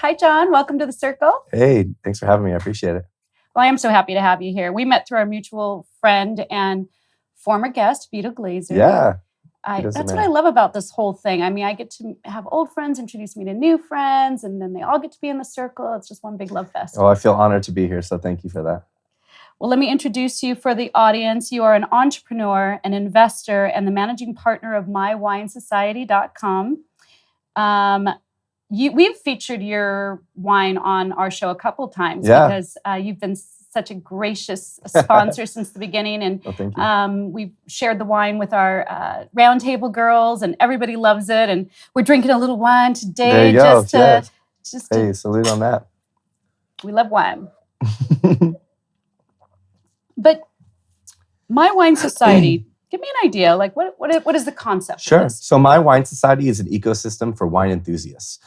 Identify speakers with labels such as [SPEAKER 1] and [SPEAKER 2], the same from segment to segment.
[SPEAKER 1] Hi, John. Welcome to the circle.
[SPEAKER 2] Hey, thanks for having me. I appreciate it.
[SPEAKER 1] Well, I am so happy to have you here. We met through our mutual friend and former guest, Vito Glazer.
[SPEAKER 2] Yeah.
[SPEAKER 1] That's what I love about this whole thing. I mean, I get to have old friends introduce me to new friends, and then they all get to be in the circle. It's just one big love fest.
[SPEAKER 2] Oh, I feel honored to be here, so thank you for that.
[SPEAKER 1] Well, let me introduce you for the audience. You are an entrepreneur, an investor, and the managing partner of mywinesociety.com. We've featured your wine on our show a couple times because you've been such a gracious sponsor since the beginning. And
[SPEAKER 2] thank you.
[SPEAKER 1] We've shared the wine with our roundtable girls, and everybody loves it. And we're drinking a little wine today.
[SPEAKER 2] There you go.
[SPEAKER 1] Hey,
[SPEAKER 2] salute on that.
[SPEAKER 1] We love wine. But My Wine Society, give me an idea. Like, what is the concept?
[SPEAKER 2] Sure.
[SPEAKER 1] Of this?
[SPEAKER 2] So My Wine Society is an ecosystem for wine enthusiasts.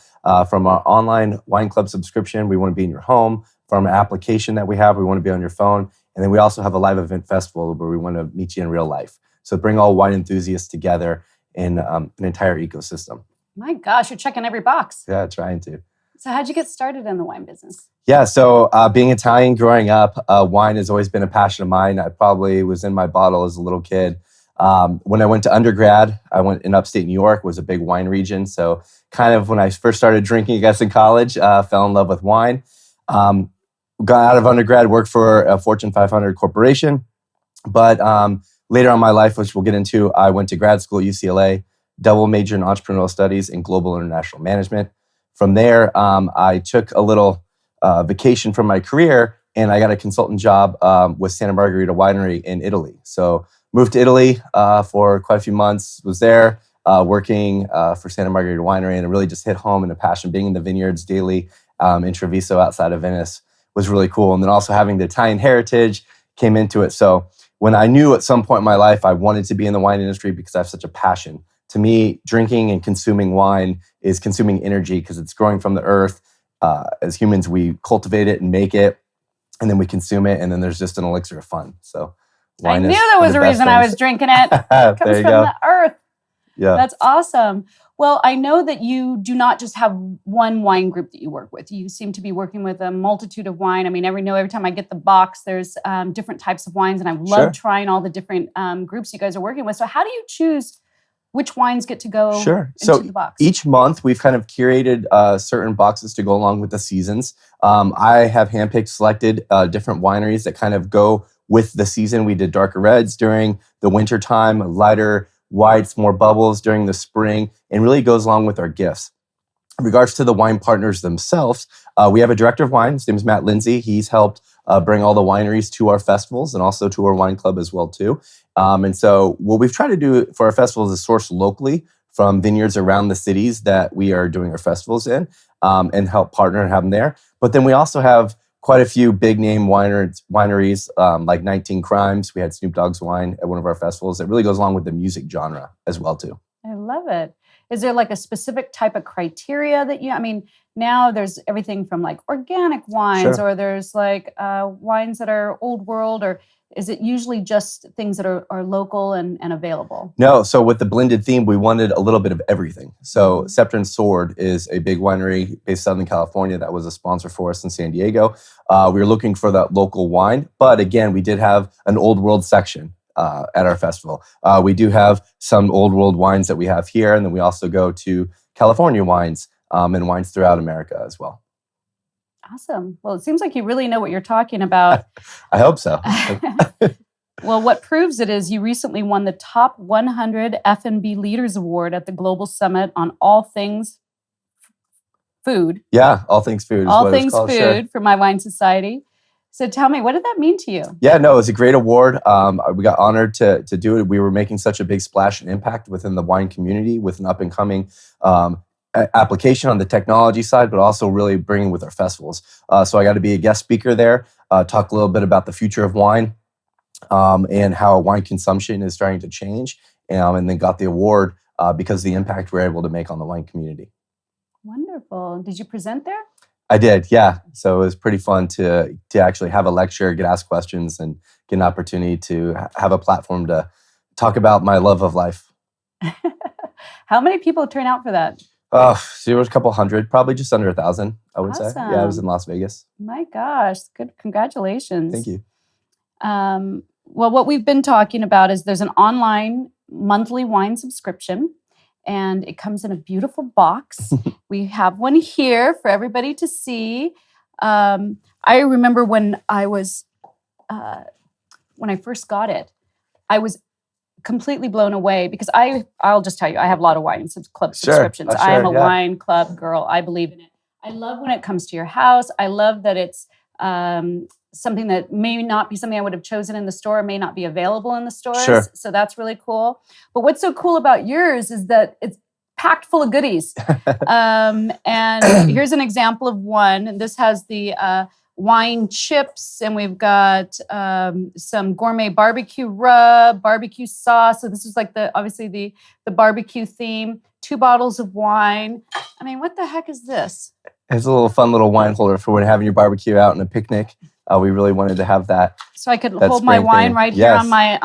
[SPEAKER 2] From our online wine club subscription, we want to be in your home. From an application that we have, we want to be on your phone. And then we also have a live event festival where we want to meet you in real life. So bring all wine enthusiasts together in an entire ecosystem.
[SPEAKER 1] My gosh, you're checking every box.
[SPEAKER 2] Yeah, trying to.
[SPEAKER 1] So how'd you get started in the wine business?
[SPEAKER 2] Yeah, so being Italian growing up, wine has always been a passion of mine. I probably was in my bottle as a little kid. When I went to undergrad, I went in upstate New York, was a big wine region. So kind of when I first started drinking, I guess in college, fell in love with wine. Got out of undergrad, worked for a Fortune 500 corporation. But later on in my life, which we'll get into, I went to grad school at UCLA, double major in entrepreneurial studies and global international management. From there, I took a little vacation from my career, and I got a consultant job with Santa Margherita Winery in Italy. So moved to Italy for quite a few months, was there working for Santa Margherita Winery, and it really just hit home, and a passion being in the vineyards daily in Treviso outside of Venice was really cool. And then also having the Italian heritage came into it. So when I knew at some point in my life I wanted to be in the wine industry because I have such a passion. To me, drinking and consuming wine is consuming energy because it's growing from the earth. As humans, we cultivate it and make it, and then we consume it, and then there's just an elixir of fun. So
[SPEAKER 1] I knew there was a reason I was drinking it. It comes from the earth.
[SPEAKER 2] Yeah.
[SPEAKER 1] That's awesome. Well, I know that you do not just have one wine group that you work with. You seem to be working with a multitude of wine. I mean, every time I get the box, there's different types of wines, and I love trying all the different groups you guys are working with. So how do you choose which wines get to go into the box?
[SPEAKER 2] Each month, we've kind of curated certain boxes to go along with the seasons. I have handpicked, selected different wineries that kind of go with the season. We did darker reds during the winter time, lighter whites, more bubbles during the spring, and really goes along with our gifts. In regards to the wine partners themselves, we have a director of wine. His name is Matt Lindsay. He's helped bring all the wineries to our festivals and also to our wine club as well too. And so what we've tried to do for our festivals is source locally from vineyards around the cities that we are doing our festivals in, and help partner and have them there. But then we also have quite a few big name wineries like 19 Crimes. We had Snoop Dogg's wine at one of our festivals. It really goes along with the music genre as well too.
[SPEAKER 1] I love it. Is there like a specific type of criteria that now there's everything from like organic wines, or there's like wines that are old world, or is it usually just things that are local and available?
[SPEAKER 2] No, so with the blended theme, we wanted a little bit of everything. So Scepter and Sword is a big winery based in Southern California that was a sponsor for us in San Diego. We were looking for that local wine, but again, we did have an old world section at our festival. We do have some old world wines that we have here, and then we also go to California wines and wines throughout America as well.
[SPEAKER 1] Awesome. Well, it seems like you really know what you're talking about.
[SPEAKER 2] I hope so.
[SPEAKER 1] Well, what proves it is you recently won the Top 100 F&B Leaders Award at the Global Summit on all things food.
[SPEAKER 2] Yeah, all things food.
[SPEAKER 1] All things food for My Wine Society. So tell me, what did that mean to you?
[SPEAKER 2] Yeah, no, it was a great award. We got honored to do it. We were making such a big splash and impact within the wine community with an up and coming application on the technology side, but also really bringing with our festivals. So I got to be a guest speaker there, talk a little bit about the future of wine and how wine consumption is starting to change, and then got the award because of the impact we're able to make on the wine community.
[SPEAKER 1] Wonderful. Did you present there?
[SPEAKER 2] I did, yeah. So it was pretty fun to actually have a lecture, get asked questions, and get an opportunity to have a platform to talk about my love of life.
[SPEAKER 1] How many people turn out for that?
[SPEAKER 2] So there was a couple hundred, probably just under 1,000, I would say. Yeah, I was in
[SPEAKER 1] Awesome.
[SPEAKER 2] Las Vegas.
[SPEAKER 1] My gosh, good.
[SPEAKER 2] Thank
[SPEAKER 1] Congratulations.
[SPEAKER 2] you.
[SPEAKER 1] Well, what we've been talking about is there's an online monthly wine subscription, and it comes in a beautiful box. We have one here for everybody to see. I remember when I first got it, I was completely blown away because I'll just tell you, I have a lot of club subscriptions.
[SPEAKER 2] Sure.
[SPEAKER 1] I am a
[SPEAKER 2] Yeah.
[SPEAKER 1] wine club girl. I believe in it. I love when it comes to your house. I love that it's something that may not be something I would have chosen in the store, may not be available in the stores.
[SPEAKER 2] Sure.
[SPEAKER 1] So that's really cool. But what's so cool about yours is that it's packed full of goodies. And here's an example of one. This has the wine chips, and we've got some gourmet barbecue rub, barbecue sauce. So this is like obviously the barbecue theme. 2 bottles of wine. I mean, what the heck is this?
[SPEAKER 2] It's a little fun little wine holder for when you're having your barbecue out and a picnic. We really wanted to have that.
[SPEAKER 1] So I could hold my wine right here on my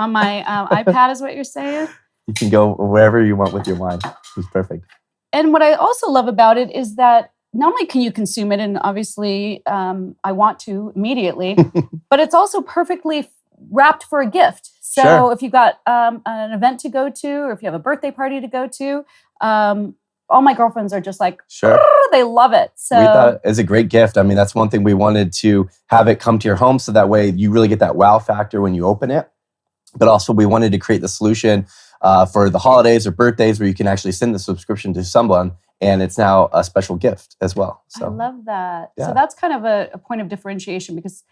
[SPEAKER 1] iPad, is what you're saying?
[SPEAKER 2] You can go wherever you want with your wine. It's perfect.
[SPEAKER 1] And what I also love about it is that not only can you consume it, and obviously I want to immediately, but it's also perfectly wrapped for a gift. So
[SPEAKER 2] Sure.
[SPEAKER 1] if you've got an event to go to, or if you have a birthday party to go to, all my girlfriends are just like,
[SPEAKER 2] Sure.
[SPEAKER 1] They love it. So
[SPEAKER 2] we thought it was a great gift. I mean, that's one thing we wanted to have it come to your home so that way you really get that wow factor when you open it. But also we wanted to create the solution for the holidays or birthdays where you can actually send the subscription to someone and it's now a special gift as well. So
[SPEAKER 1] I love that.
[SPEAKER 2] Yeah.
[SPEAKER 1] So that's kind of a point of differentiation because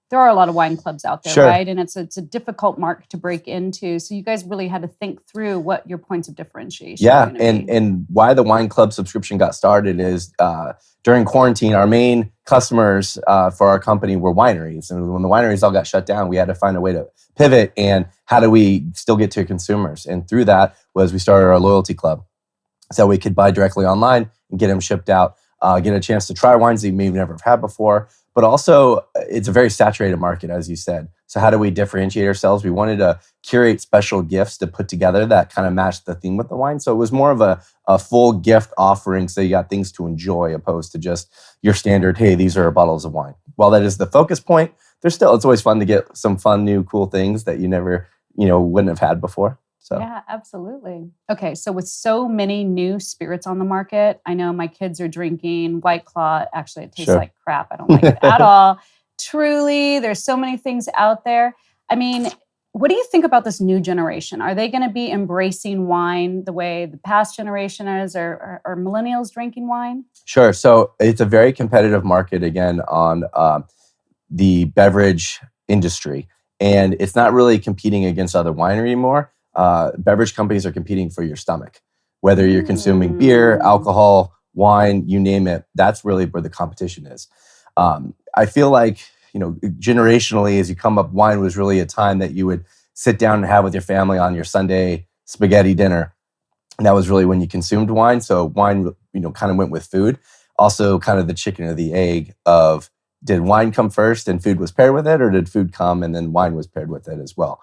[SPEAKER 1] there are a lot of wine clubs out there,
[SPEAKER 2] Sure.
[SPEAKER 1] right? And it's a difficult market to break into. So you guys really had to think through what your points of differentiation
[SPEAKER 2] Yeah,
[SPEAKER 1] are going to be.
[SPEAKER 2] and why the wine club subscription got started is during quarantine, our main customers for our company were wineries. And when the wineries all got shut down, we had to find a way to pivot and how do we still get to consumers? And through that was we started our loyalty club. So we could buy directly online and get them shipped out, get a chance to try wines that you may never have had before. But also, it's a very saturated market, as you said. So how do we differentiate ourselves? We wanted to curate special gifts to put together that kind of matched the theme with the wine. So it was more of a full gift offering, so you got things to enjoy opposed to just your standard, hey, these are bottles of wine. While that is the focus point, it's always fun to get some fun, new, cool things that you never, wouldn't have had before. So.
[SPEAKER 1] Yeah, absolutely. Okay, so with so many new spirits on the market, I know my kids are drinking White Claw. Actually, it tastes
[SPEAKER 2] Sure.
[SPEAKER 1] like crap. I don't like it at all. Truly, there's so many things out there. I mean, what do you think about this new generation? Are they going to be embracing wine the way the past generation is, or are millennials drinking wine?
[SPEAKER 2] Sure. So it's a very competitive market again on the beverage industry, and it's not really competing against other wine anymore. Beverage companies are competing for your stomach, whether you're consuming beer, alcohol, wine, you name it. That's really where the competition is. I feel like, generationally, as you come up, wine was really a time that you would sit down and have with your family on your Sunday spaghetti dinner. And that was really when you consumed wine. So wine, kind of went with food. Also kind of the chicken or the egg of, did wine come first and food was paired with it, or did food come and then wine was paired with it as well?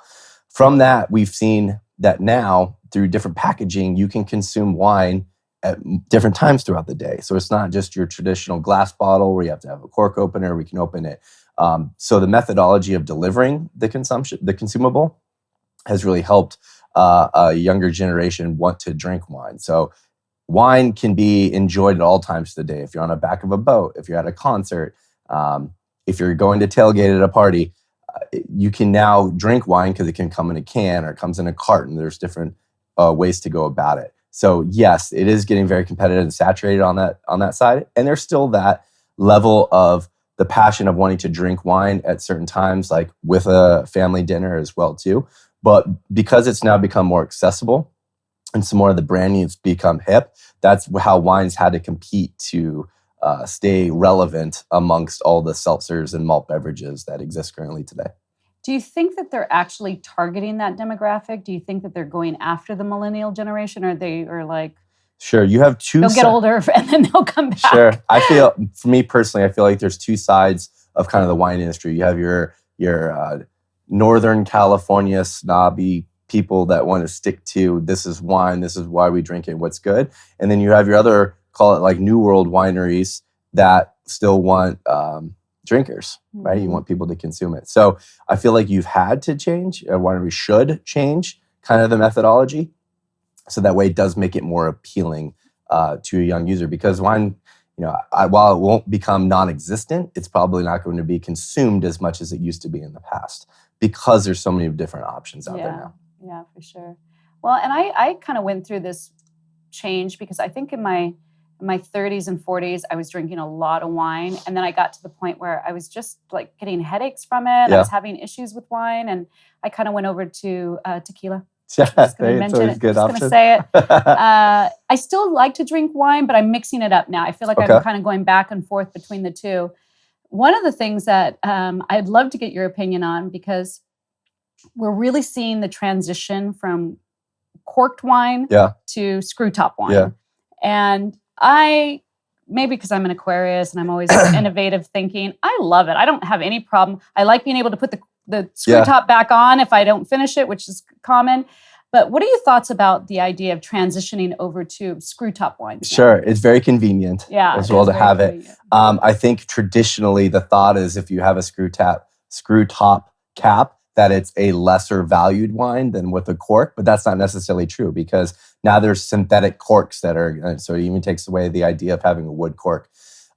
[SPEAKER 2] From that, we've seen that now through different packaging, you can consume wine at different times throughout the day. So it's not just your traditional glass bottle where you have to have a cork opener. We can open it. So the methodology of delivering the consumable has really helped a younger generation want to drink wine. So wine can be enjoyed at all times of the day. If you're on the back of a boat, if you're at a concert, if you're going to tailgate at a party, you can now drink wine because it can come in a can or it comes in a carton. There's different ways to go about it. So yes, it is getting very competitive and saturated on that side. And there's still that level of the passion of wanting to drink wine at certain times, like with a family dinner as well too. But because it's now become more accessible and some more of the branding has become hip, that's how wines had to compete to stay relevant amongst all the seltzers and malt beverages that exist currently today.
[SPEAKER 1] Do you think that they're actually targeting that demographic? Do you think that they're going after the millennial generation, or they are like,
[SPEAKER 2] sure, you have two.
[SPEAKER 1] They'll get older and then they'll come back.
[SPEAKER 2] Sure, for me personally, I feel like there's two sides of kind of the wine industry. You have your Northern California snobby people that want to stick to this is wine, this is why we drink it, what's good, and then you have your other call it like New World wineries that still want drinkers, right? You want people to consume it. So I feel like you've had to change. A winery should change kind of the methodology, so that way it does make it more appealing to a young user. Because wine, while it won't become non-existent, it's probably not going to be consumed as much as it used to be in the past, because there's so many different options out there now.
[SPEAKER 1] Yeah, for sure. Well, and I kind of went through this change because I think in my 30s and 40s, I was drinking a lot of wine. And then I got to the point where I was just like getting headaches from it. I was having issues with wine. And I kind of went over to tequila.
[SPEAKER 2] Yeah,
[SPEAKER 1] just going to mention it. Just going to say it. I still like to drink wine, but I'm mixing it up now. I feel like I'm kind of going back and forth between the two. One of the things that I'd love to get your opinion on, because we're really seeing the transition from corked wine to screw top wine.
[SPEAKER 2] Yeah.
[SPEAKER 1] And maybe because I'm an Aquarius and I'm always innovative thinking, I love it. I don't have any problem. I like being able to put the screw top back on if I don't finish it, which is common. But what are your thoughts about the idea of transitioning over to screw top wines?
[SPEAKER 2] Sure. It's very convenient as well to have it. I think traditionally the thought is if you have a screw top cap, that it's a lesser valued wine than with a cork, but that's not necessarily true, because now there's synthetic corks that are, so it even takes away the idea of having a wood cork.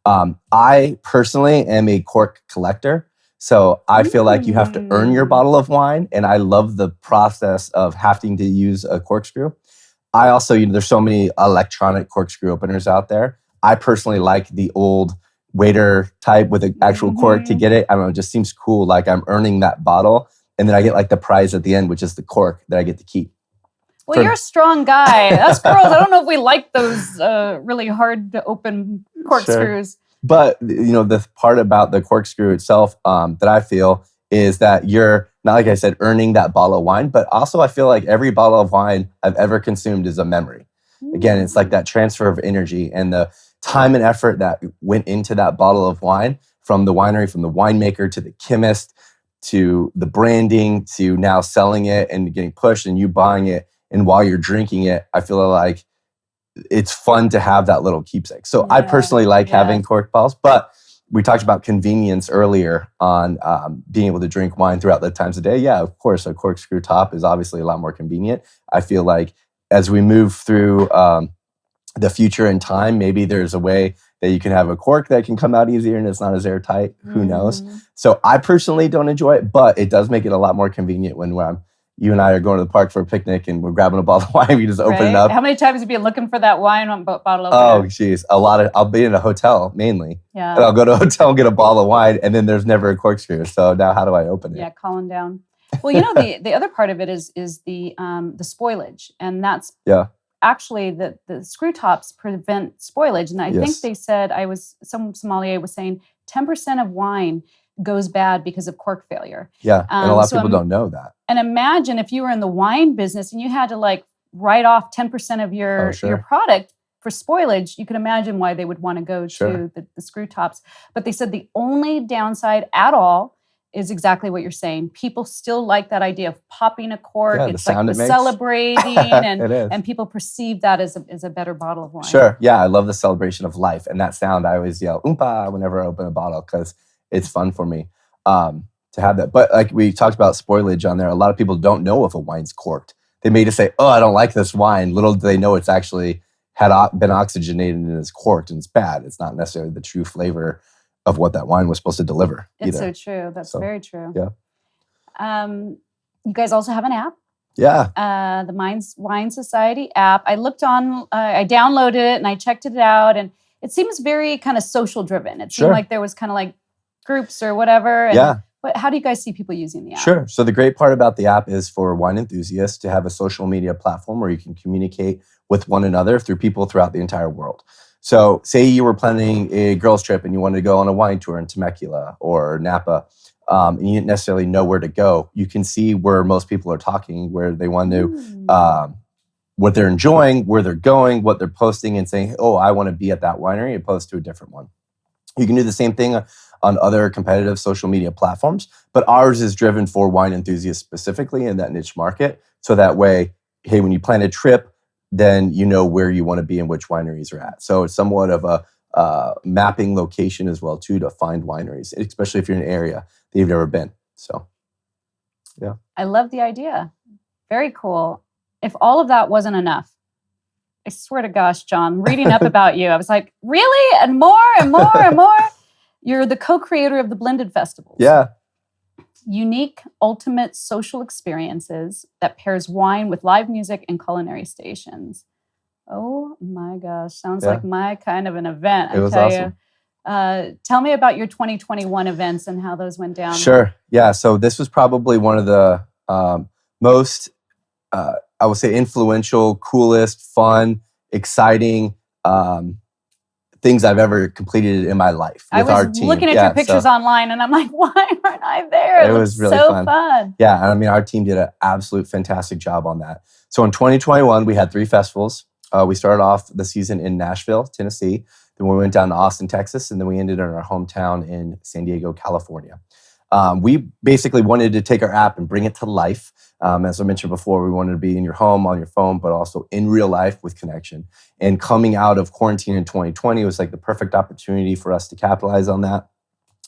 [SPEAKER 2] I personally am a cork collector. So I feel like you have to earn your bottle of wine, and I love the process of having to use a corkscrew. I also, there's so many electronic corkscrew openers out there. I personally like the old waiter type with an actual cork to get it. I don't know, it just seems cool. Like I'm earning that bottle, and then I get like the prize at the end, which is the cork that I get to keep.
[SPEAKER 1] Well, you're a strong guy. Us girls, I don't know if we like those really hard to open corkscrews.
[SPEAKER 2] But, the part about the corkscrew itself that I feel is that you're, not like I said, earning that bottle of wine, but also I feel like every bottle of wine I've ever consumed is a memory. Again, it's like that transfer of energy and the time and effort that went into that bottle of wine, from the winery, from the winemaker to the chemist, to the branding, to now selling it and getting pushed and you buying it. And while you're drinking it, I feel like it's fun to have that little keepsake. So I personally like having cork bottles, but we talked about convenience earlier on being able to drink wine throughout the times of day. Yeah, of course, a corkscrew top is obviously a lot more convenient. I feel like as we move through the future in time, maybe there's a way that you can have a cork that can come out easier and it's not as airtight. Who knows? So I personally don't enjoy it, but it does make it a lot more convenient when you and I are going to the park for a picnic and we're grabbing a bottle of wine. We just open it up.
[SPEAKER 1] How many times have you been looking for that wine bottle opener?
[SPEAKER 2] Oh, geez. I'll be in a hotel mainly. Yeah. And I'll go to a hotel and get a bottle of wine, and then there's never a corkscrew. So now how do I open it?
[SPEAKER 1] Yeah, calling down. Well, the other part of it is the spoilage. And that's actually the screw tops prevent spoilage. And I think they said, some sommelier was saying 10% of wine goes bad because of cork failure.
[SPEAKER 2] Yeah, and a lot of people don't know that.
[SPEAKER 1] And imagine if you were in the wine business and you had to write off 10% of your product for spoilage, you can imagine why they would want to go to the screw tops. But they said the only downside at all is exactly what you're saying. People still like that idea of popping a cork.
[SPEAKER 2] Yeah,
[SPEAKER 1] it's like the celebrating, and people perceive that as a better bottle of wine.
[SPEAKER 2] Sure, yeah, I love the celebration of life. And that sound, I always yell, oompa, whenever I open a bottle, because it's fun for me to have that. But like we talked about spoilage on there, a lot of people don't know if a wine's corked. They may just say, oh, I don't like this wine. Little do they know it's actually been oxygenated and is corked, and it's bad. It's not necessarily the true flavor of what that wine was supposed to deliver.
[SPEAKER 1] It's so true. That's very true.
[SPEAKER 2] Yeah.
[SPEAKER 1] You guys also have an app.
[SPEAKER 2] Yeah.
[SPEAKER 1] The Wine Society app. I downloaded it and I checked it out, and it seems very kind of social driven. It seemed like there was kind of like groups or whatever. And how do you guys see people using the app?
[SPEAKER 2] Sure. So the great part about the app is for wine enthusiasts to have a social media platform where you can communicate with one another through people throughout the entire world. So say you were planning a girls trip and you wanted to go on a wine tour in Temecula or Napa, and you didn't necessarily know where to go. You can see where most people are talking, where they want to, what they're enjoying, where they're going, what they're posting, and saying, oh, I want to be at that winery, opposed to a different one. You can do the same thing on other competitive social media platforms, but ours is driven for wine enthusiasts specifically in that niche market. So that way, hey, when you plan a trip, then you know where you want to be and which wineries are at. So it's somewhat of a mapping location as well too to find wineries, especially if you're in an area that you've never been. So, yeah.
[SPEAKER 1] I love the idea. Very cool. If all of that wasn't enough, I swear to gosh, John, reading up about you, I was like, really? And more and more and more? You're the co-creator of the Blended Festivals.
[SPEAKER 2] Yeah.
[SPEAKER 1] Unique, ultimate social experiences that pairs wine with live music and culinary stations. Oh my gosh, sounds like my kind of an event.
[SPEAKER 2] It was awesome.
[SPEAKER 1] Tell me about your 2021 events and how those went down.
[SPEAKER 2] Sure. Yeah. So this was probably one of the most, I would say, influential, coolest, fun, exciting things I've ever completed in my life with our team.
[SPEAKER 1] I was looking at your pictures online, and I'm like, why aren't I there? It was really so fun.
[SPEAKER 2] Yeah. And I mean, our team did an absolute fantastic job on that. So in 2021, we had 3 festivals. We started off the season in Nashville, Tennessee. Then we went down to Austin, Texas, and then we ended in our hometown in San Diego, California. We basically wanted to take our app and bring it to life. As I mentioned before, we wanted to be in your home, on your phone, but also in real life with connection. And coming out of quarantine in 2020 was like the perfect opportunity for us to capitalize on that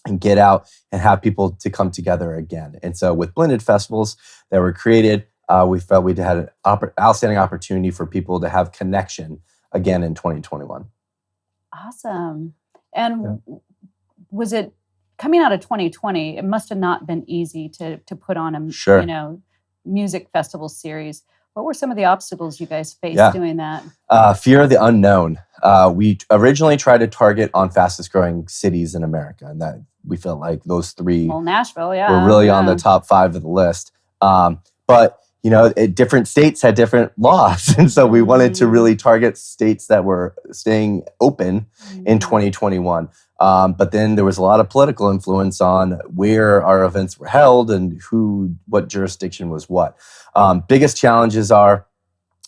[SPEAKER 2] and get out and have people to come together again. And so with Blended Festivals that were created, we felt we had an outstanding opportunity for people to have connection again in 2021.
[SPEAKER 1] Awesome. And was it coming out of 2020? It must have not been easy to put on a music festival series. What were some of the obstacles you guys faced doing that?
[SPEAKER 2] Fear of the unknown. We originally tried to target on fastest growing cities in America, and that we felt like those 3
[SPEAKER 1] Nashville,
[SPEAKER 2] were really on the top 5 of the list. But different states had different laws. And so we wanted to really target states that were staying open in 2021. But then there was a lot of political influence on where our events were held and what jurisdiction was what. Biggest challenges are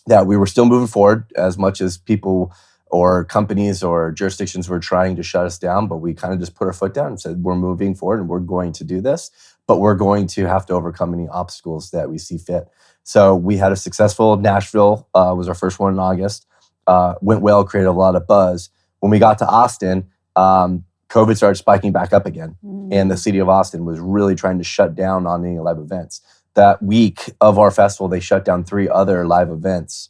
[SPEAKER 2] that we were still moving forward as much as people or companies or jurisdictions were trying to shut us down, but we kind of just put our foot down and said, we're moving forward and we're going to do this, but we're going to have to overcome any obstacles that we see fit. So we had a successful Nashville, was our first one in August, went well, created a lot of buzz. When we got to Austin, COVID started spiking back up again. And the city of Austin was really trying to shut down on any live events. That week of our festival, they shut down 3 other live events.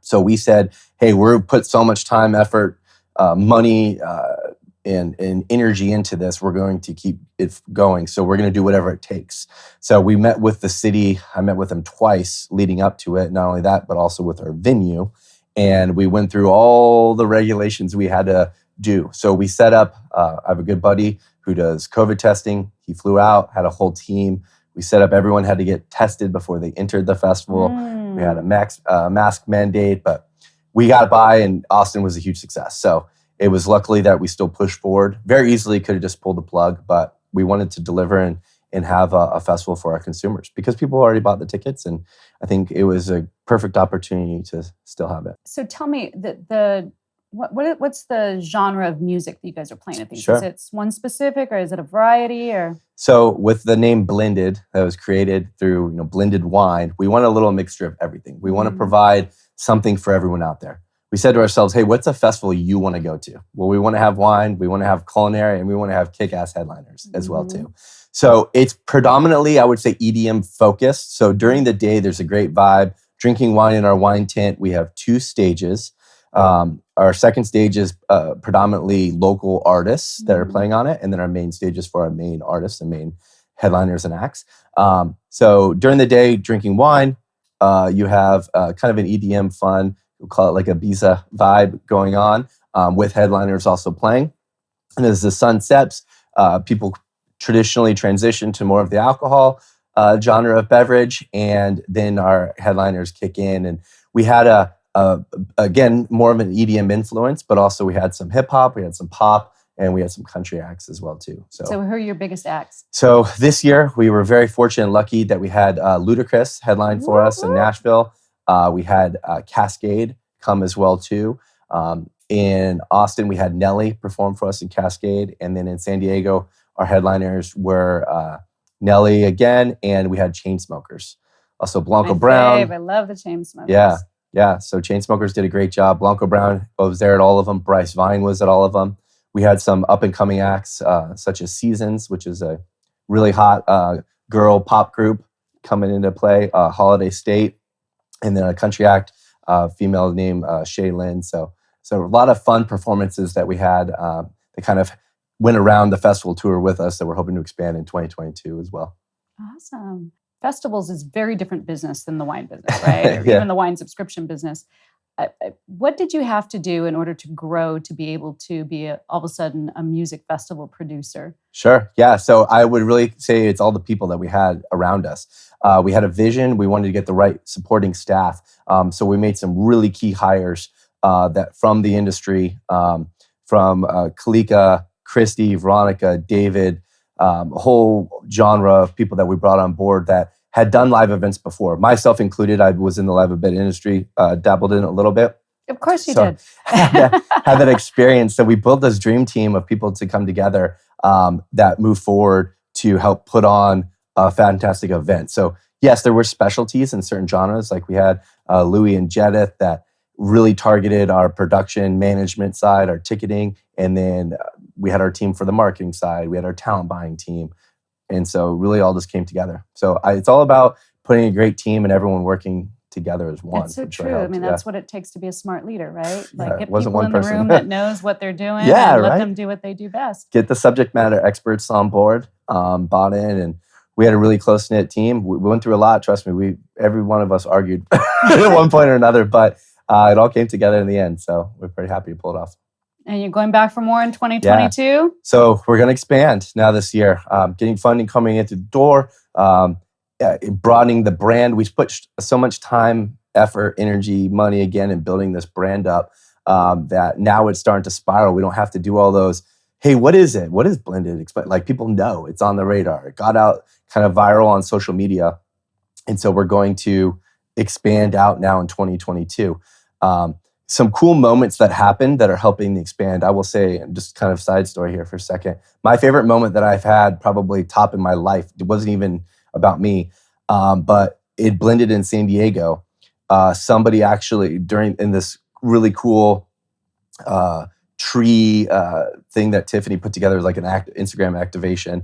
[SPEAKER 2] So we said, hey, we're put so much time, effort, money, and energy into this. We're going to keep it going. So we're going to do whatever it takes. So we met with the city. I met with them twice leading up to it. Not only that, but also with our venue. And we went through all the regulations we had to do. So we set up, I have a good buddy who does COVID testing. He flew out, had a whole team. We set up, everyone had to get tested before they entered the festival. We had a mask mandate, but we got by, and Austin was a huge success. So it was luckily that we still pushed forward. Very easily could have just pulled the plug, but we wanted to deliver and have a festival for our consumers because people already bought the tickets, and I think it was a perfect opportunity to still have it.
[SPEAKER 1] So tell me, what's the genre of music that you guys are playing at these?
[SPEAKER 2] Sure.
[SPEAKER 1] Is it one specific, or is it a variety? Or
[SPEAKER 2] so with the name Blended, that was created through blended wine, we want a little mixture of everything. We want to provide something for everyone out there. We said to ourselves, hey, what's a festival you want to go to? Well, we want to have wine, we want to have culinary, and we want to have kick-ass headliners as well too. So it's predominantly, I would say, EDM focused. So during the day, there's a great vibe. Drinking wine in our wine tent, we have 2 stages. Our second stage is predominantly local artists that are playing on it. And then our main stage is for our main artists and main headliners and acts. So during the day, drinking wine, you have kind of an EDM fun, we'll call it like a Ibiza vibe going on, with headliners also playing. And as the sun sets, people traditionally transition to more of the alcohol genre of beverage. And then our headliners kick in. And we had again, more of an EDM influence, but also we had some hip hop, we had some pop, and we had some country acts as well too. So
[SPEAKER 1] who are your biggest acts?
[SPEAKER 2] So this year we were very fortunate and lucky that we had Ludacris headline for us in Nashville. We had Cascade come as well too. In Austin, we had Nelly perform for us in Cascade, and then in San Diego, our headliners were Nelly again, and we had Chainsmokers. Also Blanco Brown.
[SPEAKER 1] I love the Chainsmokers.
[SPEAKER 2] Yeah. Yeah. So Chainsmokers did a great job. Blanco Brown was there at all of them. Bryce Vine was at all of them. We had some up and coming acts, such as Seasons, which is a really hot girl pop group coming into play. Holiday State, and then a country act, female named Shay Lynn. So a lot of fun performances that we had. That kind of went around the festival tour with us that we're hoping to expand in 2022 as well.
[SPEAKER 1] Awesome. Festivals is very different business than the wine business, right? Or
[SPEAKER 2] Yeah.
[SPEAKER 1] even the wine subscription business. What did you have to do in order to grow to be able to be all of a sudden a music festival producer?
[SPEAKER 2] Sure. Yeah. So I would really say it's all the people that we had around us. We had a vision. We wanted to get the right supporting staff. So we made some really key hires that from the industry, from Kalika, Christy, Veronica, David, a whole genre of people that we brought on board that had done live events before, myself included. I was in the live event industry, dabbled in it a little bit.
[SPEAKER 1] Of course you
[SPEAKER 2] So
[SPEAKER 1] did.
[SPEAKER 2] had that experience. So we built this dream team of people to come together that move forward to help put on a fantastic event. So yes, there were specialties in certain genres. Like we had Louis and Jedith that really targeted our production management side, our ticketing, and then we had our team for the marketing side. We had our talent buying team. And so really all this came together. So it's all about putting a great team and everyone working together as one.
[SPEAKER 1] It's so
[SPEAKER 2] which
[SPEAKER 1] true.
[SPEAKER 2] helped.
[SPEAKER 1] I mean, that's what it takes to be a smart leader, right? Like
[SPEAKER 2] Yeah,
[SPEAKER 1] get
[SPEAKER 2] it wasn't
[SPEAKER 1] people
[SPEAKER 2] one
[SPEAKER 1] in the
[SPEAKER 2] person.
[SPEAKER 1] room that knows what they're doing
[SPEAKER 2] Yeah,
[SPEAKER 1] and let
[SPEAKER 2] right.
[SPEAKER 1] them do what they do best.
[SPEAKER 2] Get the subject matter experts on board, bought in, and we had a really close-knit team. We went through a lot, trust me. Every one of us argued at one point or another, but it all came together in the end. So we're pretty happy to pull it off.
[SPEAKER 1] And you're going back for more in 2022?
[SPEAKER 2] So we're going to expand now this year, getting funding coming into the door, broadening the brand. We put so much time, effort, energy, money again in building this brand up that now it's starting to spiral. We don't have to do all those, hey, what is it? What is blended? Like people know it's on the radar. It got out kind of viral on social media. And so we're going to expand out now in 2022. Some cool moments that happened that are helping to expand. I will say, just kind of side story here for a second. My favorite moment that I've had, probably top in my life, it wasn't even about me, but it blended in San Diego. Somebody actually in this really cool tree thing that Tiffany put together, like an Instagram activation.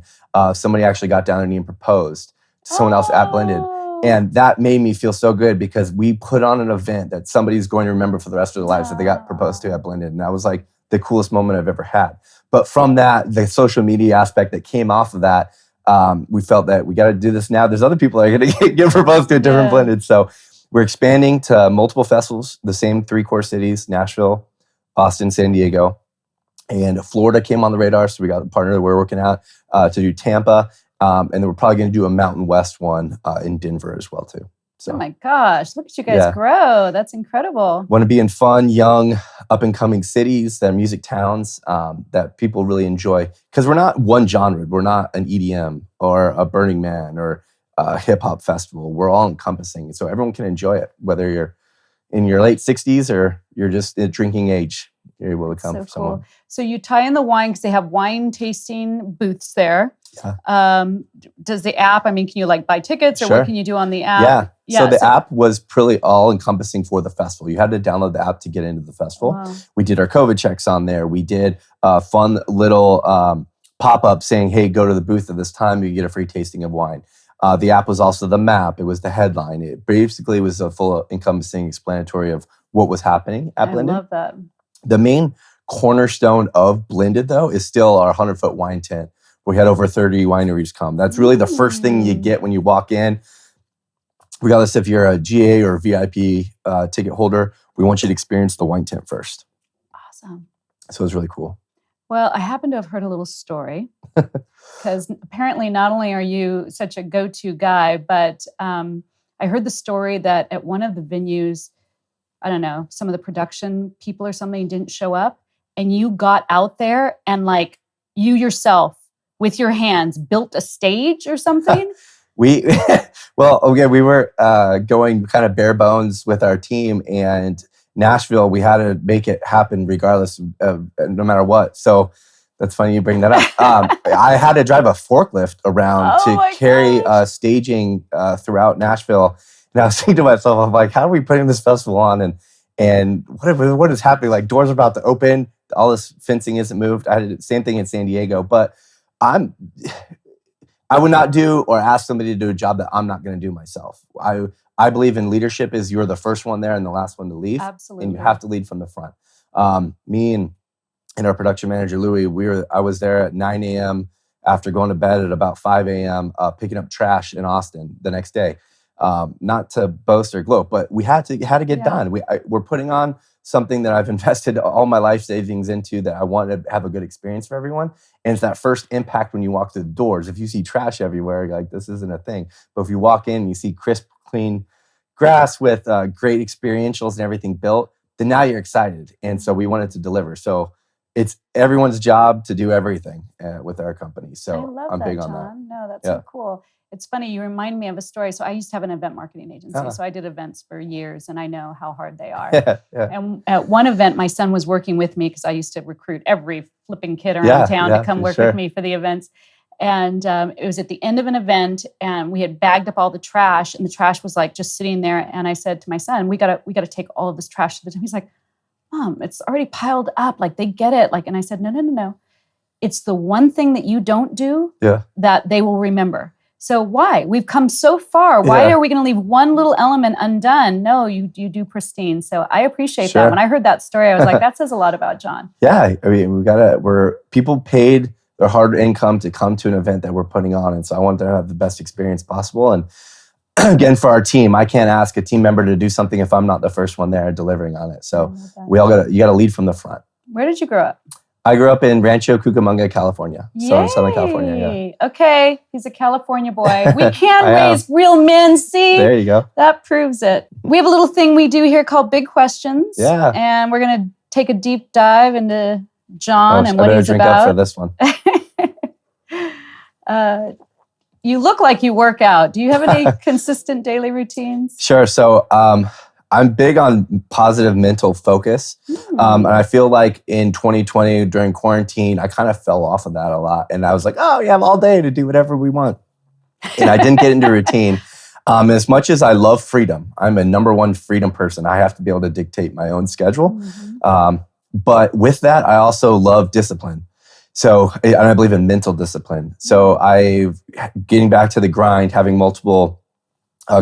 [SPEAKER 2] Somebody actually got down on their knee and proposed to someone else at Blended. And that made me feel so good because we put on an event that somebody's going to remember for the rest of their lives that they got proposed to at Blended. And that was like the coolest moment I've ever had. But from that, the social media aspect that came off of that, we felt that we got to do this now. There's other people that are going to get proposed to a different Blended. So we're expanding to multiple festivals, the same 3 core cities, Nashville, Austin, San Diego. And Florida came on the radar. So we got a partner that we're working out to do Tampa. And then we're probably going to do a Mountain West one in Denver as well, too. So,
[SPEAKER 1] oh my gosh, look at you guys grow. That's incredible.
[SPEAKER 2] Want to be in fun, young, up-and-coming cities, that are music towns that people really enjoy. Because we're not one genre. We're not an EDM or a Burning Man or a hip-hop festival. We're all encompassing. So everyone can enjoy it, whether you're in your late 60s or you're just at drinking age. You're able to come for someone.
[SPEAKER 1] Cool. So you tie in the wine because they have wine tasting booths there.
[SPEAKER 2] Yeah.
[SPEAKER 1] Does the app, can you like buy tickets or what can you do on the app?
[SPEAKER 2] Yeah. So the app was pretty all encompassing for the festival. You had to download the app to get into the festival.
[SPEAKER 1] Wow.
[SPEAKER 2] We did our COVID checks on there. We did a fun little pop-up saying, hey, go to the booth at this time. You get a free tasting of wine. The app was also the map. It was the headline. It basically was a full encompassing explanatory of what was happening at Blended.
[SPEAKER 1] I love that.
[SPEAKER 2] The main cornerstone of Blended, though, is still our 100-foot wine tent. We had over 30 wineries come. That's really the first thing you get when you walk in. Regardless if you're a GA or a VIP ticket holder, we want you to experience the wine tent first.
[SPEAKER 1] Awesome.
[SPEAKER 2] So it's really cool.
[SPEAKER 1] Well, I happen to have heard a little story because apparently not only are you such a go-to guy, but I heard the story that at one of the venues, I don't know, some of the production people or something didn't show up and you got out there and like you yourself with your hands built a stage or something?
[SPEAKER 2] We were going kind of bare bones with our team, and Nashville, we had to make it happen regardless of no matter what. So that's funny you bring that up. I had to drive a forklift around to carry staging throughout Nashville. And I was thinking to myself, I'm like, how are we putting this festival on? And what is happening? Like doors are about to open. All this fencing isn't moved. I did the same thing in San Diego, but I would not do or ask somebody to do a job that I'm not going to do myself. I believe in leadership is you're the first one there and the last one to leave.
[SPEAKER 1] Absolutely.
[SPEAKER 2] And you have to lead from the front. Me and our production manager, Louis, I was there at 9 a.m. after going to bed at about 5 a.m., picking up trash in Austin the next day. Not to boast or gloat, but we had to get done. We're putting on something that I've invested all my life savings into, that I want to have a good experience for everyone. And it's that first impact when you walk through the doors. If you see trash everywhere, you're like, this isn't a thing. But if you walk in and you see crisp, clean grass with great experientials and everything built, then now you're excited. And so we wanted to deliver. So it's everyone's job to do everything with our company. So I'm big on that.
[SPEAKER 1] No, that's so cool. It's funny, you remind me of a story. So I used to have an event marketing agency. So I did events for years and I know how hard they are. And at one event, my son was working with me because I used to recruit every flipping kid around town to come work with me for the events. And it was at the end of an event and we had bagged up all the trash and the trash was like just sitting there. And I said to my son, we gotta take all of this trash to the He's like, Mom, it's already piled up. Like they get it. Like, and I said, no. It's the one thing that you don't do that they will remember. So why? We've come so far. Why are we going to leave one little element undone? No, you do pristine. So I appreciate that. When I heard that story, I was like, that says a lot about John. Yeah.
[SPEAKER 2] I mean, people paid their hard income to come to an event that we're putting on. And so I want them to have the best experience possible. And again, for our team, I can't ask a team member to do something if I'm not the first one there delivering on it. So you got to lead from the front.
[SPEAKER 1] Where did you grow up?
[SPEAKER 2] I grew up in Rancho Cucamonga, California. So in Southern California,
[SPEAKER 1] Okay, he's a California boy. We can raise real men, see?
[SPEAKER 2] There you go.
[SPEAKER 1] That proves it. We have a little thing we do here called Big Questions.
[SPEAKER 2] Yeah.
[SPEAKER 1] And we're going to take a deep dive into John and what he's
[SPEAKER 2] drink
[SPEAKER 1] about.
[SPEAKER 2] Up for this one.
[SPEAKER 1] You look like you work out. Do you have any consistent daily routines?
[SPEAKER 2] Sure. So I'm big on positive mental focus. And I feel like in 2020 during quarantine, I kind of fell off of that a lot. And I was like, oh, you have all day to do whatever we want. And I didn't get into routine. As much as I love freedom, I'm a number one freedom person. I have to be able to dictate my own schedule. But with that, I also love discipline. So, and I believe in mental discipline. So getting back to the grind, having multiple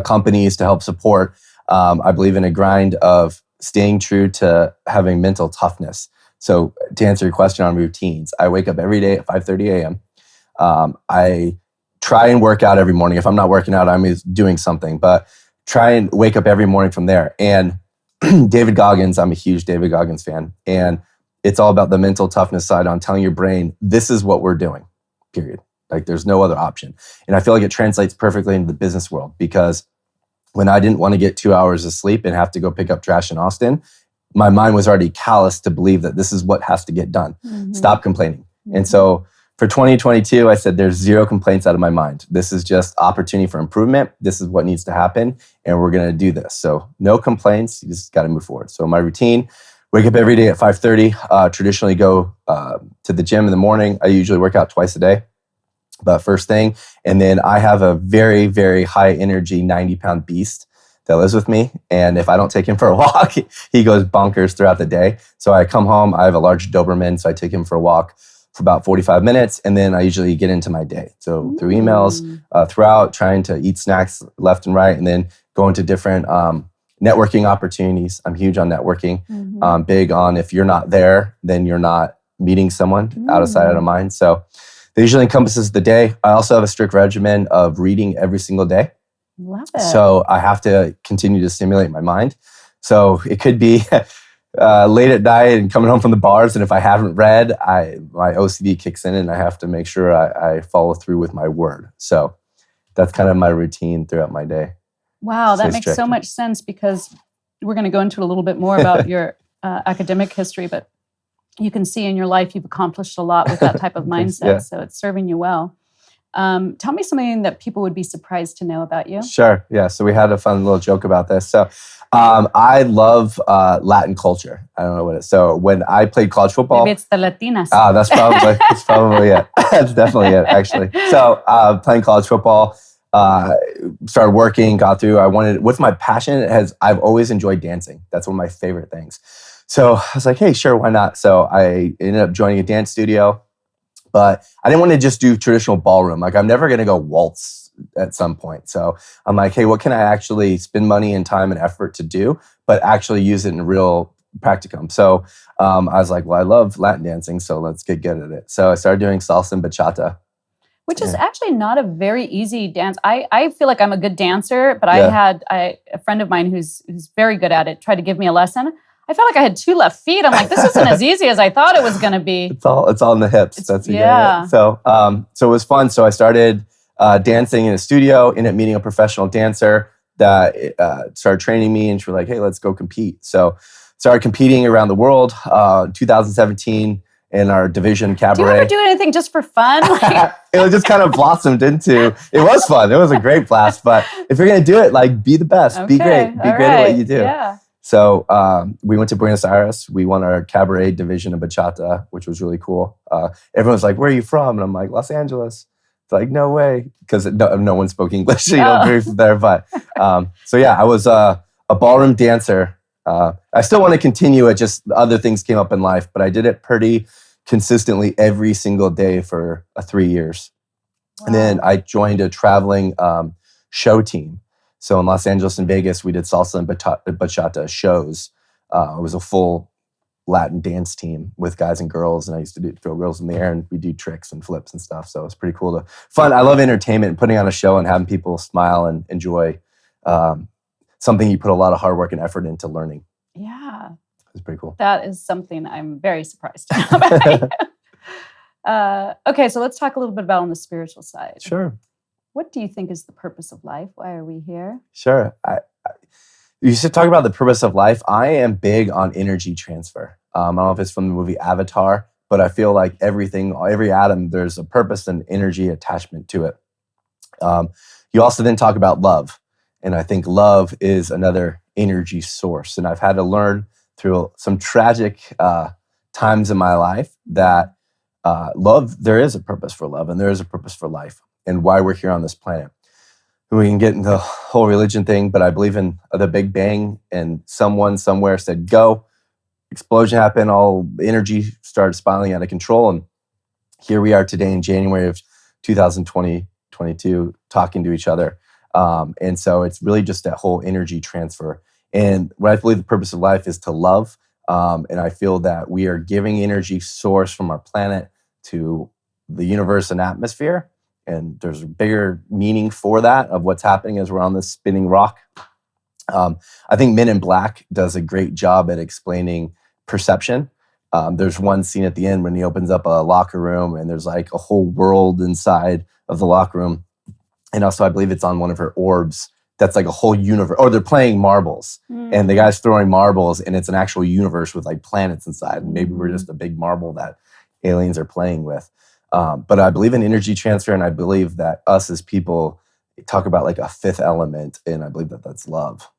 [SPEAKER 2] companies to help support, I believe in a grind of staying true to having mental toughness. So to answer your question on routines, I wake up every day at 5:30 a.m. I try and work out every morning. If I'm not working out, I'm doing something, but try and wake up every morning from there. And David Goggins, I'm a huge David Goggins fan. And it's all about the mental toughness side on telling your brain, this is what we're doing, period. Like there's no other option. And I feel like it translates perfectly into the business world because when I didn't want to get 2 hours of sleep and have to go pick up trash in Austin, my mind was already calloused to believe that this is what has to get done. Stop complaining. And so for 2022, I said there's zero complaints out of my mind. This is just opportunity for improvement. This is what needs to happen. And we're going to do this. So no complaints. You just got to move forward. So my routine, wake up every day at 5:30, traditionally go to the gym in the morning. I usually work out twice a day. But first thing, and then I have a very, very high energy 90-pound beast that lives with me. And if I don't take him for a walk, he goes bonkers throughout the day. So I come home, I have a large Doberman, so I take him for a walk for about 45 minutes. And then I usually get into my day. So through emails, throughout, trying to eat snacks left and right, and then go into different networking opportunities. I'm huge on networking. Big on if you're not there, then you're not meeting someone out of sight, out of mind. So that usually encompasses the day. I also have a strict regimen of reading every single day.
[SPEAKER 1] Love it.
[SPEAKER 2] So I have to continue to stimulate my mind. So it could be late at night and coming home from the bars. And if I haven't read, my OCD kicks in and I have to make sure I follow through with my word. So that's kind of my routine throughout my day.
[SPEAKER 1] Wow, that makes so much sense because we're going to go into it a little bit more about your academic history, but you can see in your life you've accomplished a lot with that type of mindset. So it's serving you well. Tell me something that people would be surprised to know about you. Sure.
[SPEAKER 2] Yeah. So we had a fun little joke about this. So I love Latin culture. I don't know what it is. So when I played college football.
[SPEAKER 1] Maybe it's the Latinas.
[SPEAKER 2] That's probably it. That's definitely it, actually. So playing college football, uh, started working, got through. What's my passion? I've always enjoyed dancing. That's one of my favorite things. So I was like, hey, sure, why not? So I ended up joining a dance studio, but I didn't want to just do traditional ballroom. Like I'm never going to go waltz at some point. So I'm like, hey, what can I actually spend money and time and effort to do, but actually use it in real practicum? So I was like, well, I love Latin dancing, so let's get good at it. So I started doing salsa and bachata.
[SPEAKER 1] Which is actually not a very easy dance. I feel like I'm a good dancer, but I had a friend of mine who's very good at it tried to give me a lesson. I felt like I had two left feet. I'm like, this isn't as easy as I thought it was going to be.
[SPEAKER 2] It's all in the hips. That's
[SPEAKER 1] yeah.
[SPEAKER 2] So it was fun. So I started dancing in a studio, ended up meeting a professional dancer that started training me, and she was like, hey, let's go compete. So started competing around the world. 2017 in our division cabaret.
[SPEAKER 1] Do you ever do anything just for fun?
[SPEAKER 2] It just kind of blossomed into, it was fun. It was a great blast. But if you're going to do it, like be the best, be great, be great at what you do.
[SPEAKER 1] Yeah.
[SPEAKER 2] So we went to Buenos Aires. We won our cabaret division of bachata, which was really cool. Everyone's like, where are you from? And I'm like, Los Angeles. It's like, no way. Because no one spoke English, very there. But so yeah, I was a ballroom dancer. I still want to continue it, just other things came up in life, but I did it pretty consistently every single day for 3 years. Wow. And then I joined a traveling show team. So in Los Angeles and Vegas, we did salsa and bachata shows. It was a full Latin dance team with guys and girls, and I used to throw girls in the air, and we do tricks and flips and stuff. So it's pretty cool fun. I love entertainment and putting on a show and having people smile and enjoy something you put a lot of hard work and effort into learning.
[SPEAKER 1] Yeah.
[SPEAKER 2] It's pretty cool.
[SPEAKER 1] That is something I'm very surprised about. Okay, so let's talk a little bit about on the spiritual side.
[SPEAKER 2] Sure.
[SPEAKER 1] What do you think is the purpose of life? Why are we here?
[SPEAKER 2] Sure. You should talk about the purpose of life. I am big on energy transfer. I don't know if it's from the movie Avatar, but I feel like every atom, there's a purpose and energy attachment to it. You also then talk about love. And I think love is another energy source. And I've had to learn through some tragic times in my life that there is a purpose for love, and there is a purpose for life and why we're here on this planet. We can get into the whole religion thing, but I believe in the Big Bang, and someone somewhere said, go, explosion happened, all energy started spiraling out of control. And here we are today in January of 2022 talking to each other. And so it's really just that whole energy transfer. And what I believe the purpose of life is to love. And I feel that we are giving energy source from our planet to the universe and atmosphere. And there's a bigger meaning for that of what's happening as we're on this spinning rock. I think Men in Black does a great job at explaining perception. There's one scene at the end when he opens up a locker room and there's like a whole world inside of the locker room. And also I believe it's on one of her orbs. That's like a whole universe, or they're playing marbles and the guy's throwing marbles and it's an actual universe with like planets inside. And maybe we're just a big marble that aliens are playing with. But I believe in energy transfer, and I believe that us as people talk about like a fifth element, and I believe that that's love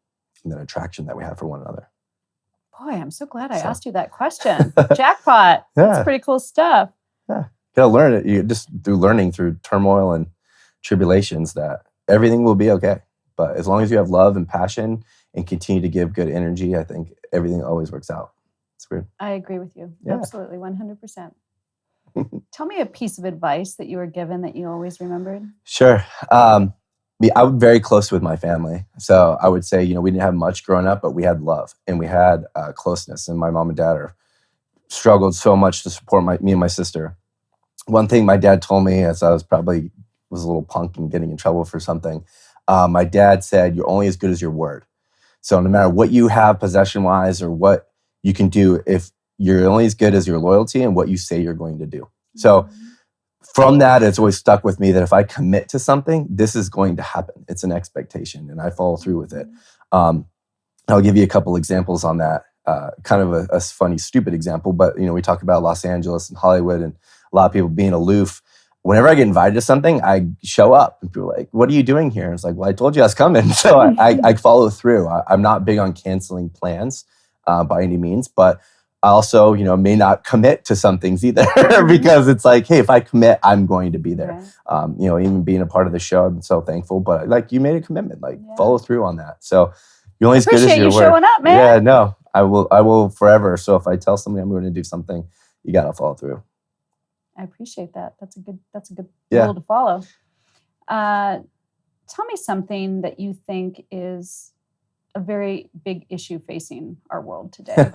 [SPEAKER 2] and that attraction that we have for one another.
[SPEAKER 1] Boy, I'm so glad I asked you that question. Jackpot. Yeah. That's pretty cool stuff.
[SPEAKER 2] Yeah. You gotta learn it. You just through learning through turmoil and tribulations that everything will be okay. But as long as you have love and passion and continue to give good energy, I think everything always works out. It's weird.
[SPEAKER 1] I agree with you. Yeah. Absolutely, 100%. Tell me a piece of advice that you were given that you always remembered.
[SPEAKER 2] Sure. I'm very close with my family. So I would say, we didn't have much growing up, but we had love and we had closeness. And my mom and dad struggled so much to support me and my sister. One thing my dad told me as I was a little punk and getting in trouble for something, my dad said, you're only as good as your word. So no matter what you have possession-wise or what you can do, if you're only as good as your loyalty and what you say you're going to do. So from that, it's always stuck with me that if I commit to something, this is going to happen. It's an expectation and I follow through with it. I'll give you a couple examples on that. Kind of a funny, stupid example, but we talk about Los Angeles and Hollywood and a lot of people being aloof. Whenever I get invited to something, I show up and people are like, what are you doing here? It's like, well, I told you I was coming. So I follow through. I'm not big on canceling plans by any means, but I also, may not commit to some things either because it's like, hey, if I commit, I'm going to be there. Right. Even being a part of the show, I'm so thankful. But like, you made a commitment, like follow through on that. So you're only as good as your word.
[SPEAKER 1] Appreciate you showing up, man.
[SPEAKER 2] Yeah, no, I will forever. So if I tell somebody I'm going to do something, you got to follow through.
[SPEAKER 1] I appreciate that. That's a good rule to follow. Tell me something that you think is a very big issue facing our world today.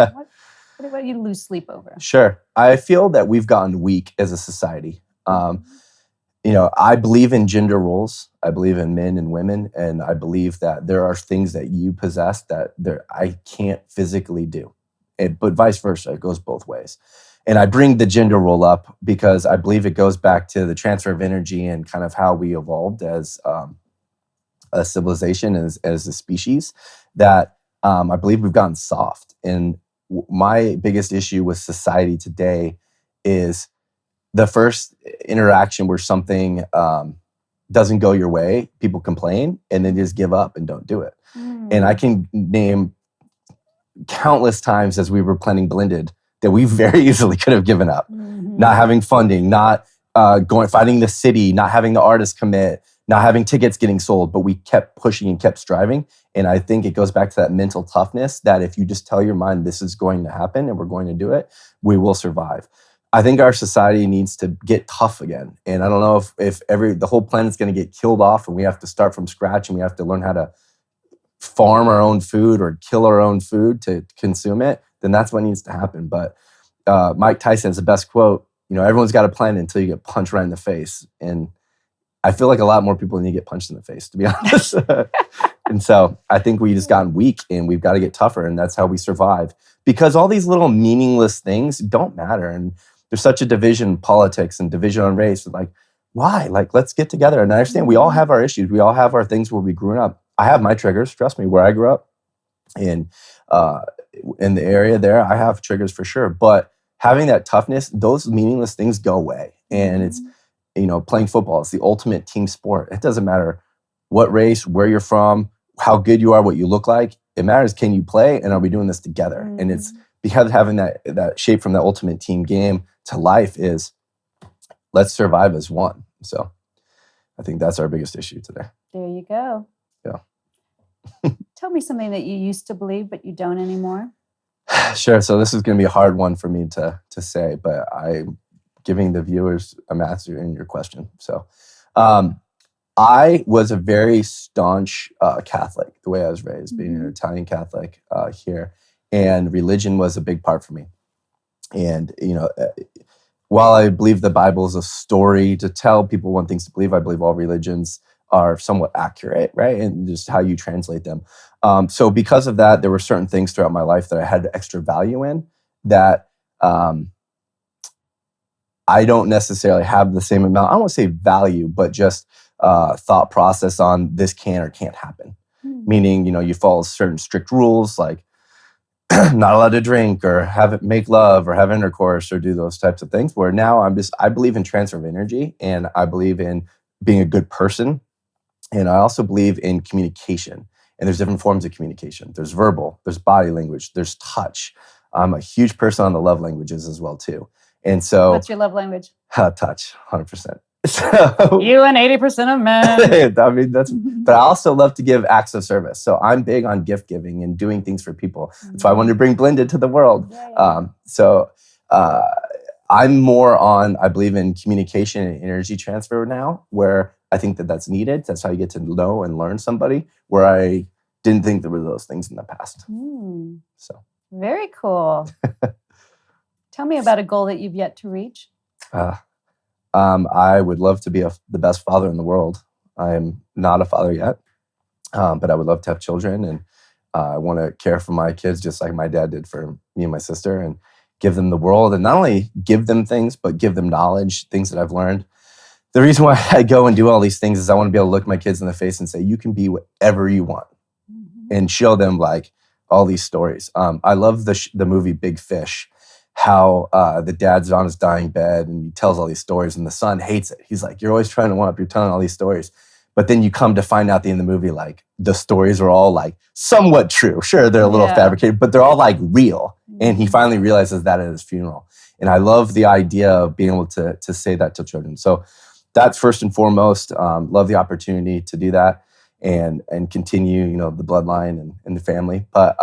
[SPEAKER 1] What do you lose sleep over?
[SPEAKER 2] Sure. I feel that we've gotten weak as a society. I believe in gender roles. I believe in men and women. And I believe that there are things that you possess that I can't physically do. But vice versa, it goes both ways. And I bring the gender role up because I believe it goes back to the transfer of energy and kind of how we evolved as a civilization, as a species, that I believe we've gotten soft. And my biggest issue with society today is the first interaction where something doesn't go your way, people complain and then just give up and don't do it. And I can name countless times as we were planning Blended that we very easily could have given up. Not having funding, not fighting the city, not having the artist commit, not having tickets getting sold, but we kept pushing and kept striving. And I think it goes back to that mental toughness that if you just tell your mind this is going to happen and we're going to do it, we will survive. I think our society needs to get tough again. And I don't know if the whole planet's going to get killed off and we have to start from scratch and we have to learn how to farm our own food or kill our own food to consume it, then that's what needs to happen. But Mike Tyson has the best quote, everyone's got a plan until you get punched right in the face. And I feel like a lot more people need to get punched in the face, to be honest. And so I think we just gotten weak and we've got to get tougher. And that's how we survive. Because all these little meaningless things don't matter. And there's such a division in politics and division on race. Like, why? Like, let's get together. And I understand we all have our issues. We all have our things where we grew up. I have my triggers, trust me, where I grew up. And in the area there, I have triggers for sure. But having that toughness, those meaningless things go away. And it's, playing football, it's the ultimate team sport. It doesn't matter what race, where you're from, how good you are, what you look like. It matters, can you play? And are we doing this together? And it's because having that shape from that ultimate team game to life is let's survive as one. So I think that's our biggest issue today.
[SPEAKER 1] There you go.
[SPEAKER 2] Yeah.
[SPEAKER 1] Tell me something that you used to believe, but you don't anymore.
[SPEAKER 2] Sure. So this is going to be a hard one for me to say, but I'm giving the viewers a answer in your question. So I was a very staunch Catholic, the way I was raised, being an Italian Catholic here. And religion was a big part for me. And, while I believe the Bible is a story to tell people one things to believe, I believe all religions are somewhat accurate, right? And just how you translate them. So because of that, there were certain things throughout my life that I had extra value in that I don't necessarily have the same amount. I don't want to say value, but just thought process on this can or can't happen. Meaning, you follow certain strict rules like not allowed to drink or make love or have intercourse or do those types of things, where now I believe in transfer of energy and I believe in being a good person. And I also believe in communication. And there's different forms of communication. There's verbal, there's body language, there's touch. I'm a huge person on the love languages as well too. And so,
[SPEAKER 1] what's your love language?
[SPEAKER 2] Touch, 100%. So
[SPEAKER 1] you and 80% of men.
[SPEAKER 2] I mean, but I also love to give acts of service. So I'm big on gift giving and doing things for people. That's why I wanted to bring Blended to the world. So I'm more on, I believe in communication and energy transfer now, where I think that that's needed. That's how you get to know and learn somebody, where I didn't think there were those things in the past. So
[SPEAKER 1] very cool. Tell me about a goal that you've yet to reach.
[SPEAKER 2] I would love to be the best father in the world. I'm not a father yet, but I would love to have children. And I want to care for my kids just like my dad did for me and my sister and give them the world. And not only give them things, but give them knowledge, things that I've learned. The reason why I go and do all these things is I want to be able to look my kids in the face and say, you can be whatever you want. And show them like all these stories. I love the movie Big Fish. How the dad's on his dying bed and he tells all these stories and the son hates it. He's like, you're always trying to one up, you're telling all these stories. But then you come to find out at the end of the movie, like the stories are all like somewhat true. Sure, they're a little fabricated, but they're all like real. And he finally realizes that at his funeral. And I love the idea of being able to say that to children. So that's first and foremost. Love the opportunity to do that and continue, the bloodline and the family. But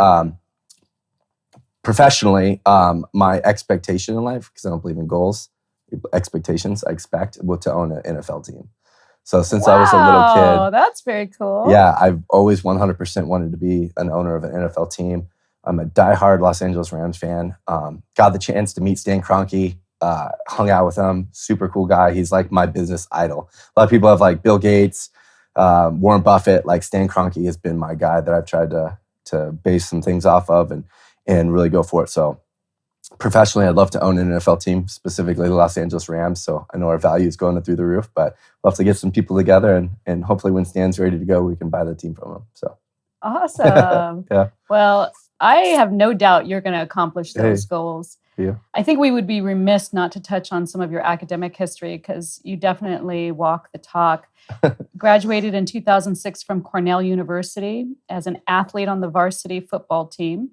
[SPEAKER 2] professionally, my expectation in life, because I don't believe in goals, expectations, I expect to own an NFL team. So since I was a little kid,
[SPEAKER 1] that's very cool.
[SPEAKER 2] Yeah, I've always 100% wanted to be an owner of an NFL team. I'm a diehard Los Angeles Rams fan. Got the chance to meet Stan Kroenke, hung out with him. Super cool guy. He's like my business idol. A lot of people have like Bill Gates, Warren Buffett. Like Stan Kroenke has been my guy that I've tried to base some things off of and really go for it. So professionally, I'd love to own an NFL team, specifically the Los Angeles Rams. So I know our value is going through the roof, but we'll have to get some people together and hopefully when Stan's ready to go, we can buy the team from him. So
[SPEAKER 1] awesome.
[SPEAKER 2] Yeah.
[SPEAKER 1] Well, I have no doubt you're going to accomplish those goals.
[SPEAKER 2] Yeah.
[SPEAKER 1] I think we would be remiss not to touch on some of your academic history because you definitely walk the talk. Graduated in 2006 from Cornell University as an athlete on the varsity football team.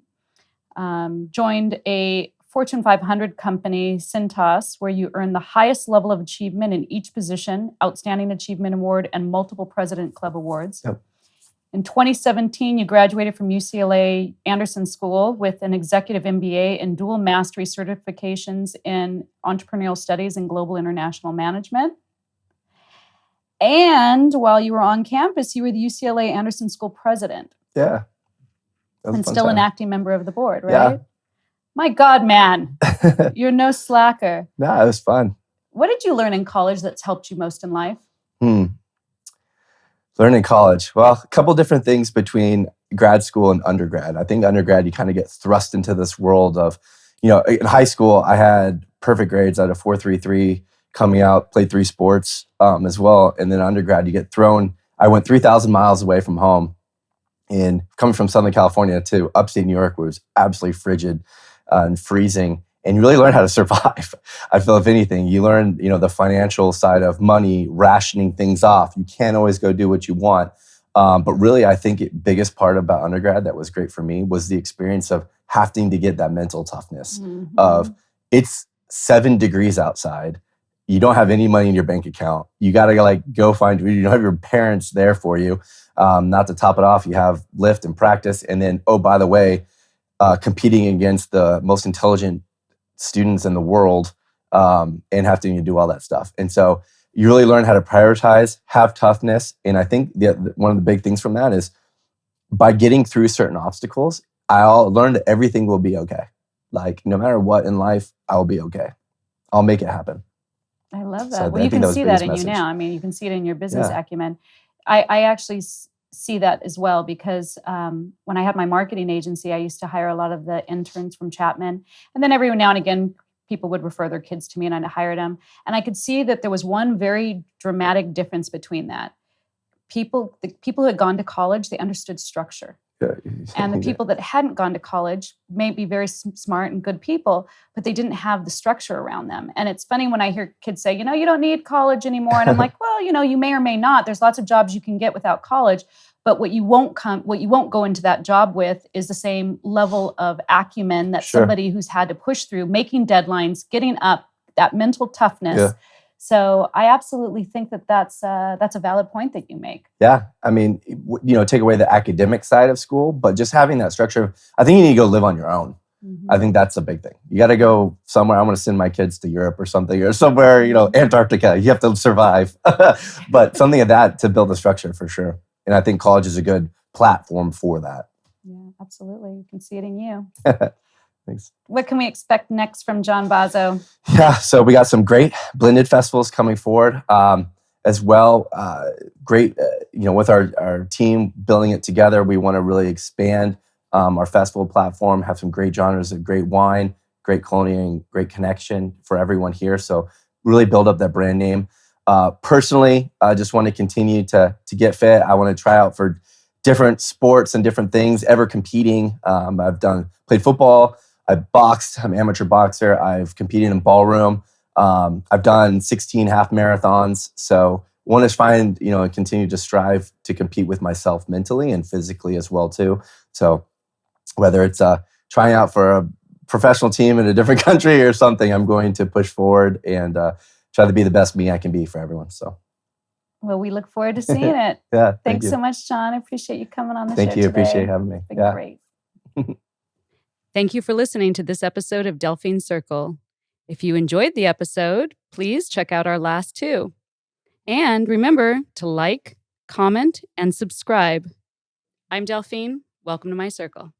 [SPEAKER 1] Joined a Fortune 500 company, Cintas, where you earn the highest level of achievement in each position, Outstanding Achievement Award, and multiple President Club Awards.
[SPEAKER 2] Yep.
[SPEAKER 1] In 2017, you graduated from UCLA Anderson School with an executive MBA and dual mastery certifications in entrepreneurial studies and global international management. And while you were on campus, you were the UCLA Anderson School president.
[SPEAKER 2] Yeah.
[SPEAKER 1] And still an acting member of the board, right?
[SPEAKER 2] Yeah.
[SPEAKER 1] My God, man, you're no slacker.
[SPEAKER 2] No, it was fun.
[SPEAKER 1] What did you learn in college that's helped you most in life?
[SPEAKER 2] Learn in college. Well, a couple different things between grad school and undergrad. I think undergrad, you kind of get thrust into this world of, in high school, I had perfect grades. I had a 4.33 coming out, played 3 sports as well. And then undergrad, you get thrown. I went 3,000 miles away from home. And coming from Southern California to upstate New York, where it was absolutely frigid and freezing, and you really learn how to survive. I feel if anything, you learn, the financial side of money, rationing things off. You can't always go do what you want. But really, I think the biggest part about undergrad that was great for me was the experience of having to get that mental toughness of it's 7 degrees outside. You don't have any money in your bank account. You got to go find, you don't have your parents there for you. Not to top it off, you have lift and practice. And then, oh, by the way, competing against the most intelligent students in the world and having to do all that stuff. And so you really learn how to prioritize, have toughness. And I think one of the big things from that is by getting through certain obstacles, I'll learn that everything will be okay. Like no matter what in life, I'll be okay. I'll make it happen.
[SPEAKER 1] I love that.
[SPEAKER 2] So
[SPEAKER 1] well, you can see that in
[SPEAKER 2] message.
[SPEAKER 1] You now. I mean, you can see it in your business acumen. I actually see that as well because when I had my marketing agency, I used to hire a lot of the interns from Chapman. And then every now and again, people would refer their kids to me and I'd hire them. And I could see that there was one very dramatic difference between that. The people who had gone to college, they understood structure. And the people that hadn't gone to college may be very smart and good people, but they didn't have the structure around them. And it's funny when I hear kids say, you don't need college anymore. And I'm like, well, you may or may not. There's lots of jobs you can get without college. But what you won't go into that job with is the same level of acumen that somebody who's had to push through, making deadlines, getting up, that mental toughness. Yeah. So I absolutely think that's a valid point that you make. Yeah,
[SPEAKER 2] I mean, take away the academic side of school, but just having that structure. I think you need to go live on your own. Mm-hmm. I think that's a big thing. You got to go somewhere. I want to send my kids to Europe or something, or somewhere, Antarctica. You have to survive, but something of that to build a structure for sure. And I think college is a good platform for that.
[SPEAKER 1] Yeah, absolutely. You can see it in you.
[SPEAKER 2] Thanks.
[SPEAKER 1] What can we expect next from John Bazzo?
[SPEAKER 2] Yeah, so we got some great blended festivals coming forward as well. Great, with our team building it together, we want to really expand our festival platform, have some great genres of great wine, great culinary, great connection for everyone here. So really build up that brand name. Personally, I just want to continue to get fit. I want to try out for different sports and different things, ever competing. I've played football. I boxed. I'm an amateur boxer. I've competed in ballroom. I've done 16 half marathons. So want to find, and continue to strive to compete with myself mentally and physically as well too. So whether it's trying out for professional team in a different country or something, I'm going to push forward and try to be the best me I can be for everyone. So,
[SPEAKER 1] well, we look forward to seeing it.
[SPEAKER 2] yeah,
[SPEAKER 1] Thanks so much, John. I appreciate you coming on the show
[SPEAKER 2] Thank you.
[SPEAKER 1] today.
[SPEAKER 2] Appreciate having me.
[SPEAKER 1] It's been great. Thank you for listening to this episode of Delphine Circle. If you enjoyed the episode, please check out our last two. And remember to like, comment, and subscribe. I'm Delphine. Welcome to my circle.